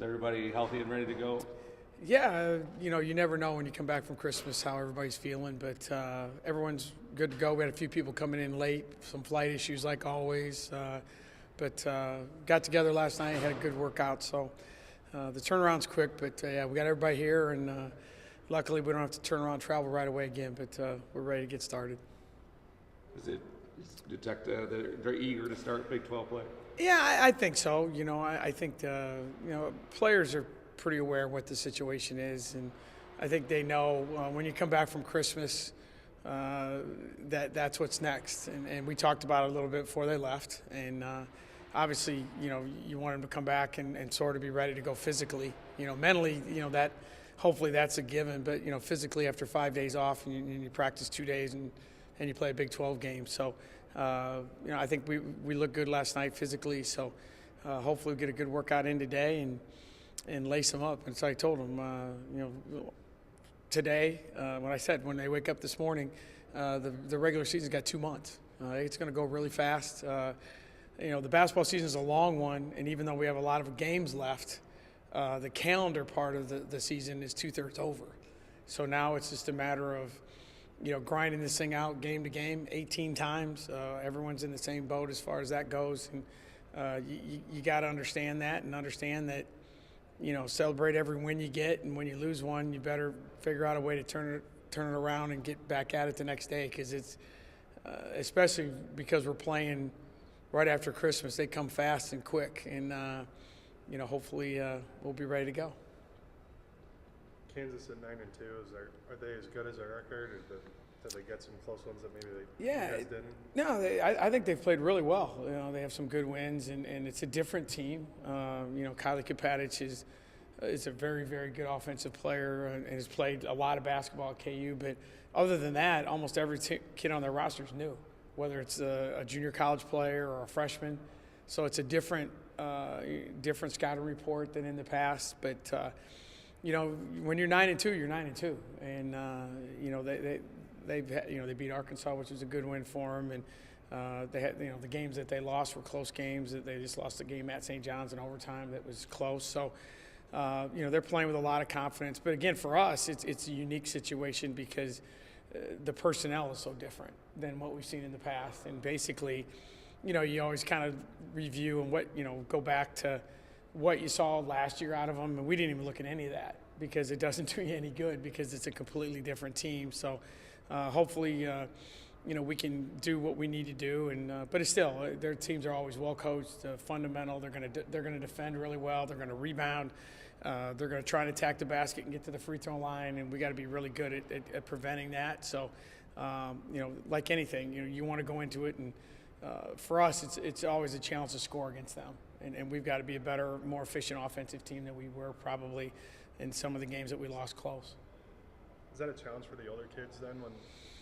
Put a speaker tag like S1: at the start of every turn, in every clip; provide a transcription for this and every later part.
S1: Is everybody healthy and ready to go?
S2: Yeah, you never know when you come back from Christmas how everybody's feeling, but everyone's good to go. We had a few people coming in late, some flight issues like always, but got together last night, had a good workout, so the turnaround's quick, but yeah, we got everybody here, and luckily we don't have to turn around and travel right away again, but we're ready to get started.
S1: Is it detect they're eager to start Big 12 play?
S2: Yeah, I think so. I think players are pretty aware of what the situation is, and I think they know when you come back from Christmas that's what's next. And we talked about it a little bit before they left, and obviously, you want them to come back and sort of be ready to go physically. Mentally, that hopefully that's a given, but physically after 5 days off and you practice 2 days and you play a Big 12 game, so. I think we looked good last night physically, so hopefully we get a good workout in today and lace them up. And so I told them, today, when they wake up this morning, the regular season's got 2 months. It's going to go really fast. The basketball season is a long one, and even though we have a lot of games left, the calendar part of the season is 2/3 over. So now it's just a matter of grinding this thing out game to game 18 times. Everyone's in the same boat as far as that goes. And you got to understand that celebrate every win you get. And when you lose one, you better figure out a way to turn it around and get back at it the next day. Because it's, especially because we're playing right after Christmas, they come fast and quick. And, hopefully we'll be ready to go.
S3: Kansas at 9-2. Are they as good as their record, or did they get some close ones that maybe you guys didn't?
S2: No, I think they've played really well. They have some good wins, and it's a different team. Kylie Kapatic is a very, very good offensive player and has played a lot of basketball at KU. But other than that, almost every kid on their roster is new, whether it's a junior college player or a freshman. So it's a different scouting report than in the past, but. When you're 9-2, you're 9-2, and they beat Arkansas, which was a good win for them, and they had the games that they lost were close games. That they just lost a game at St. John's in overtime that was close. So they're playing with a lot of confidence. But again, for us, it's a unique situation because the personnel is so different than what we've seen in the past, and basically, you always kind of review and go back to what you saw last year out of them, and we didn't even look at any of that because it doesn't do you any good because it's a completely different team. So hopefully, we can do what we need to do, and but it's still their teams are always well coached, fundamental. They're going to defend really well. They're going to rebound. They're going to try to attack the basket and get to the free throw line, and we got to be really good at preventing that. So like anything, you want to go into it, and for us, it's always a challenge to score against them. And we've got to be a better, more efficient offensive team than we were probably in some of the games that we lost close.
S3: Is that a challenge for the older kids then when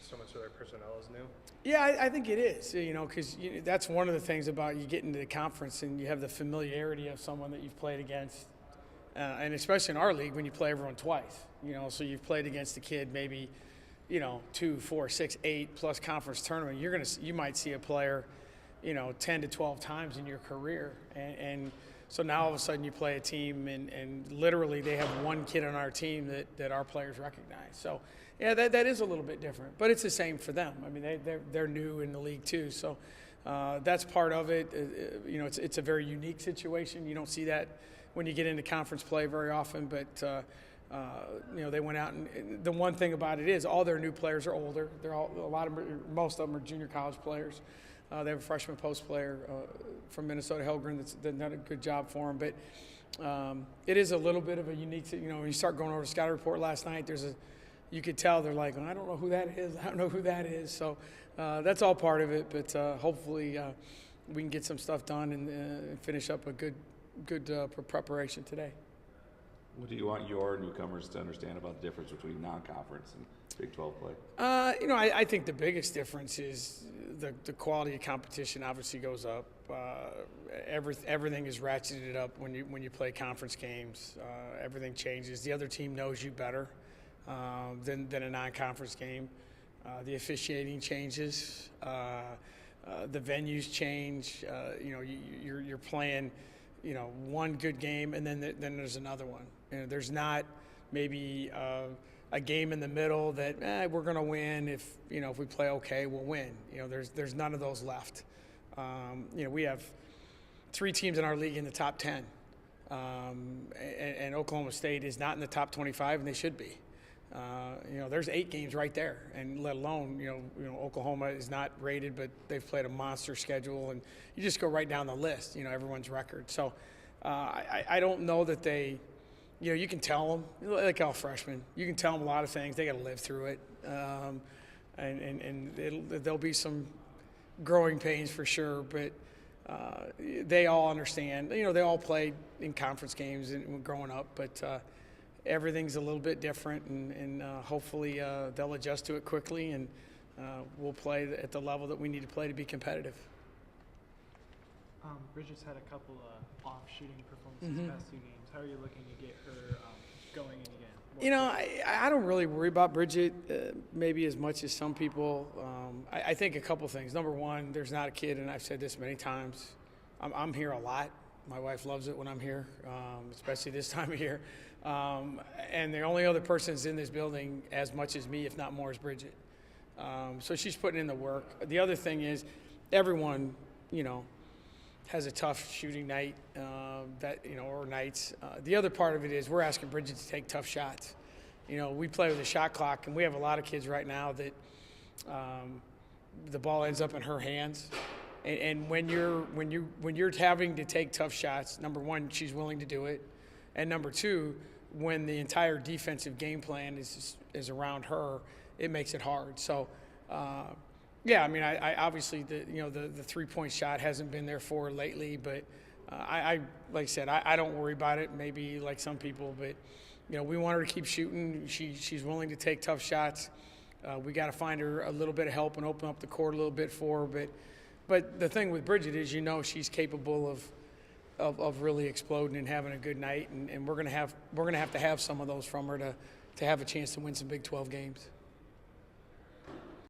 S3: so much of their personnel is new?
S2: Yeah, I think it is, because that's one of the things about you get into the conference and you have the familiarity of someone that you've played against. And especially in our league when you play everyone twice, so you've played against a kid maybe, 2, 4, 6, 8 plus conference tournament. You might see a player 10 to 12 times in your career. And so now all of a sudden you play a team and literally they have one kid on our team that our players recognize. So, yeah, that is a little bit different. But it's the same for them. I mean, they're new in the league too. So that's part of it. It's a very unique situation. You don't see that when you get into conference play very often. But, they went out. And the one thing about it is all their new players are older. Most of them are junior college players. They have a freshman post player from Minnesota, Helgren, that's done a good job for them. But it is a little bit of a unique, when you start going over the scouting report last night, you could tell they're like, I don't know who that is. I don't know who that is. So that's all part of it. But hopefully we can get some stuff done and finish up a good preparation today.
S1: What do you want your newcomers to understand about the difference between non-conference and Big 12 play?
S2: I think the biggest difference is the quality of competition obviously goes up. Everything is ratcheted up when you play conference games. Everything changes. The other team knows you better than a non-conference game. The officiating changes. The venues change. You're playing one good game, and then there's another one. There's not maybe a game in the middle that we're going to win. If we play okay, we'll win. There's none of those left. We have 3 teams in our league in the top 10, and Oklahoma State is not in the top 25, and they should be. There's 8 games right there, and let alone Oklahoma is not rated, but they've played a monster schedule, and you just go right down the list. Everyone's record. So I don't know that they. You can tell them, like all freshmen, you can tell them a lot of things. They got to live through it, and there'll be some growing pains for sure. But they all understand. They all played in conference games and growing up, but everything's a little bit different, and hopefully they'll adjust to it quickly, and we'll play at the level that we need to play to be competitive.
S4: Bridget's had a couple off shooting performances the past 2 games. How are you looking to get her going in again?
S2: I don't really worry about Bridget maybe as much as some people. I think a couple things. Number one, there's not a kid, and I've said this many times, I'm here a lot. My wife loves it when I'm here, especially this time of year. And the only other person that's in this building as much as me, if not more, is Bridget. So she's putting in the work. The other thing is everyone, has a tough shooting night or nights. The other part of it is we're asking Bridget to take tough shots. We play with a shot clock, and we have a lot of kids right now that the ball ends up in her hands. And when you're having to take tough shots, number one, she's willing to do it, and number two, when the entire defensive game plan is around her, it makes it hard. So. I obviously the 3-point shot hasn't been there for her lately, but I like I said, I don't worry about it. Maybe like some people, but we want her to keep shooting. She's willing to take tough shots. We got to find her a little bit of help and open up the court a little bit for her. But the thing with Bridget is, she's capable of really exploding and having a good night, and we're gonna have to have some of those from her to have a chance to win some Big 12 games.